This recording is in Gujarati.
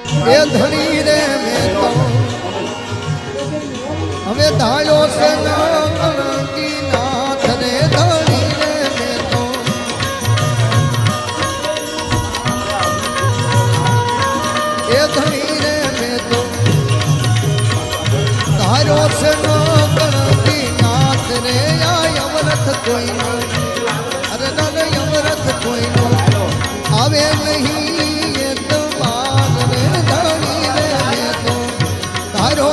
એ ધણી રે મેં તો હવે ધાયો છે નાથી નાથ રે ધણી રે મેં તો એ ધણી રે મેં તો ધાયો છે નાથી નાથ રે આ યમરથ કોઈનો અરે દાદા યમરથ કોઈનો આવે નહીં એ તો બાર રે ધણી રે મેં તો ધારો